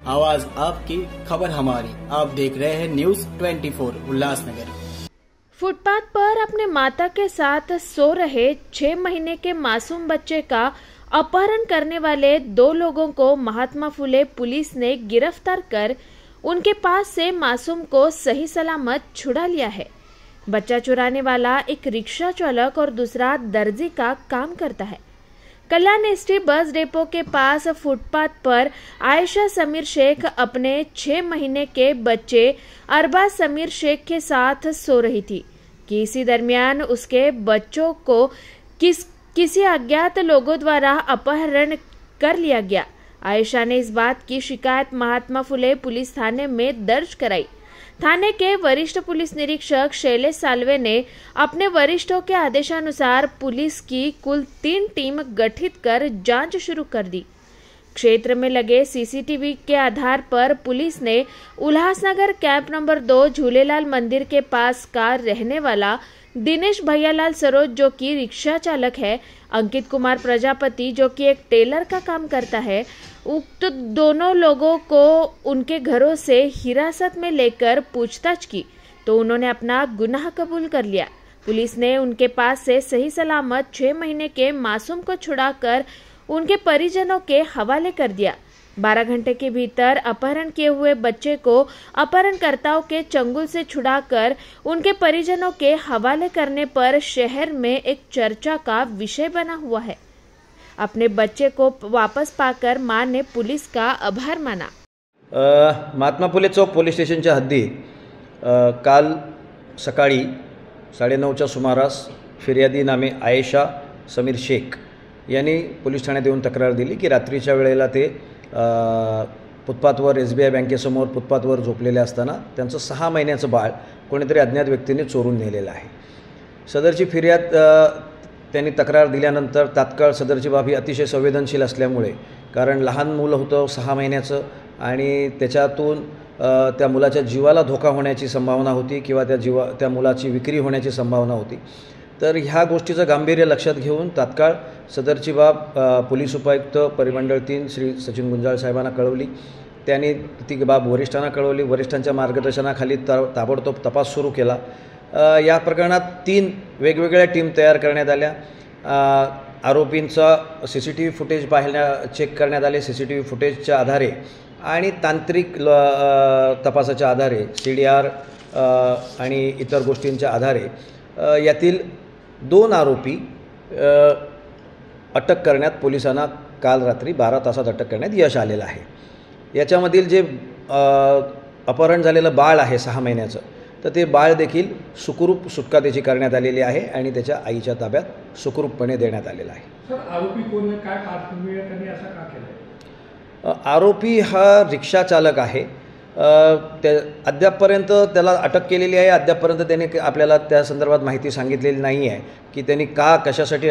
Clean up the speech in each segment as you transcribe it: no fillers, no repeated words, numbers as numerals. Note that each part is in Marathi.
आवाज आपकी, खबर हमारी। आप देख रहे हैं न्यूज 24 उल्लासनगर। फुटपाथ पर अपने माता के साथ सो रहे 6 महीने के मासूम बच्चे का अपहरण करने वाले 2 लोगों को महात्मा फुले पुलिस ने गिरफ्तार कर उनके पास से मासूम को सही सलामत छुड़ा लिया है। बच्चा चुराने वाला एक रिक्शा चालक और दूसरा दर्जी का काम करता है। कल्याण एसटी बस डिपो के पास फुटपाथ पर आयशा समीर शेख अपने 6 महीने के बच्चे अरबाज समीर शेख के साथ सो रही थी कि इसी दरमियान उसके बच्चों को किसी अज्ञात लोगों द्वारा अपहरण कर लिया गया। आयशा ने इस बात की शिकायत महात्मा फुले पुलिस थाने में दर्ज कराई। थाने के वरिष्ठ पुलिस निरीक्षक शैलेश साल्वे ने अपने वरिष्ठों के आदेशानुसार पुलिस की कुल 3 टीम गठित कर जांच शुरू कर दी। क्षेत्र में लगे सीसीटीवी के आधार पर पुलिस ने उल्लासनगर कैंप नंबर 2 झूलेलाल मंदिर के पास का रहने वाला दिनेश भैयालाल सरोज जो कि रिक्शा चालक है, अंकित कुमार प्रजापति जो कि एक टेलर का काम करता है, उक्त दोनों लोगों को उनके घरों से हिरासत में लेकर पूछताछ की तो उन्होंने अपना गुनाह कबूल कर लिया। पुलिस ने उनके पास से सही सलामत 6 महीने के मासूम को छुड़ाकर उनके परिजनों के हवाले कर दिया। 12 घंटे के भीतर अपहरण किए हुए बच्चे को अपहरणकर्ताओं के चंगुल से छुड़ाकर उनके परिजनों के हवाले करने पर शहर में एक चर्चा का विषय बना हुआ है। अपने बच्चे को वापस पाकर मां ने पुलिस का आभार माना। महात्मा फुले चौक पोलीस स्टेशनच्या हद्दीत काल सकाळी 9:30च्या सुमारास फिर्यादी नामे आयशा समीर शेख यांनी पोलीस ठाण्यात येऊन तक्रार दिली की रात्रीच्या वेळेला ते फुटपाथवर SBI बँकेसमोर फुटपाथवर झोपलेले असताना त्यांचं 6 महिन्याचं बाळ कोणीतरी अज्ञात व्यक्तीने चोरून नेलेलं आहे। सदरची फिर्याद त्यांनी तक्रार दिल्यानंतर तात्काळ सदरची बाब ही अतिशय संवेदनशील असल्यामुळे, कारण लहान मुलं होतं 6 महिन्याचं आणि त्याच्यातून त्या मुलाच्या जीवाला धोका होण्याची संभावना होती किंवा त्या मुलाची विक्री होण्याची संभावना होती। तर ह्या गोष्टीचं गांभीर्य लक्षात घेऊन तात्काळ सदरची बाब पोलीस उपायुक्त परिमंडळ 3 श्री सचिन गुंजाळ साहेबांना कळवली। त्यांनी ती बाब वरिष्ठांना कळवली। वरिष्ठांच्या मार्गदर्शनाखाली ताबडतोब तपास सुरू केला। या प्रकरणात 3 वेगवेगळ्या टीम तयार करण्यात आल्या। आरोपींचा CCTV फुटेज चेक करण्यात आले। CCTV फुटेजच्या आधारे आणि तांत्रिक तपासाच्या आधारे CDR आणि इतर गोष्टींच्या आधारे यातील 2 आरोपी अटक करण्यात पोलिसांना काल रात्री 12 तासात अटक करण्यात यश आलेलं आहे। याच्यामधील जे अपहरण झालेलं बाळ आहे 6 महिन्याचं, तर ते बाळ देखील सुखरूप सुटका त्याची करण्यात आलेली आहे आणि त्याच्या आईच्या ताब्यात सुखरूपपणे देण्यात आलेला आहे। सर, आरोपी कोण आहे, काय पार्श्वभूमी आहे, त्यांनी असं का केलं? आरोपी हा रिक्षा चालक आहे। अद्यापपर्यंत त्याला अटक केलेली आहे। अद्यापपर्यंत त्याने आपल्याला त्या संदर्भात माहिती सांगितलेली नाही आहे की त्यांनी कशासाठी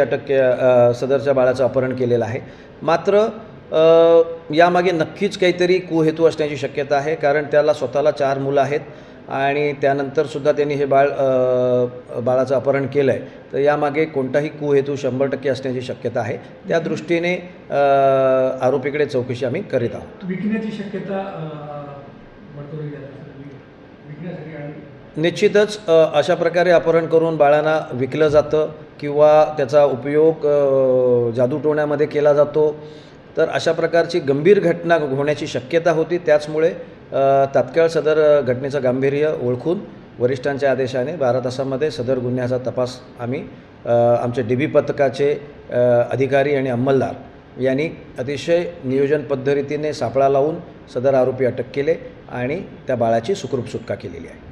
सदरच्या बाळाचं अपहरण केलेलं आहे। मात्र यामागे नक्कीच काहीतरी कुहेतू असण्याची शक्यता आहे, कारण त्याला स्वतःला 4 मुलं आहेत आणि त्यानंतर सुद्धा त्यांनी हे बाळाचं अपहरण केलं आहे। तर यामागे कोणताही कुहेतू 100% असण्याची शक्यता आहे। त्या दृष्टीने आरोपीकडे चौकशी आम्ही करीत आहोत। विकण्याची शक्यता निश्चितच अशा प्रकारे अपहरण करून बाळांना विकलं जातं किंवा त्याचा उपयोग जादूटोण्यामध्ये केला जातो, तर अशा प्रकारची गंभीर घटना होण्याची शक्यता होती। त्याचमुळे तात्काळ सदर घटनेचं गांभीर्य ओळखून वरिष्ठांच्या आदेशाने 12 तासांमध्ये सदर गुन्ह्याचा तपास आम्ही आमचे DB पथकाचे अधिकारी आणि अंमलदार यांनी अतिशय नियोजन पद्धतीने सापळा लावून सदर आरोपी अटक केले आणि त्या बाळाची सुखरूप सुटका केलेली आहे।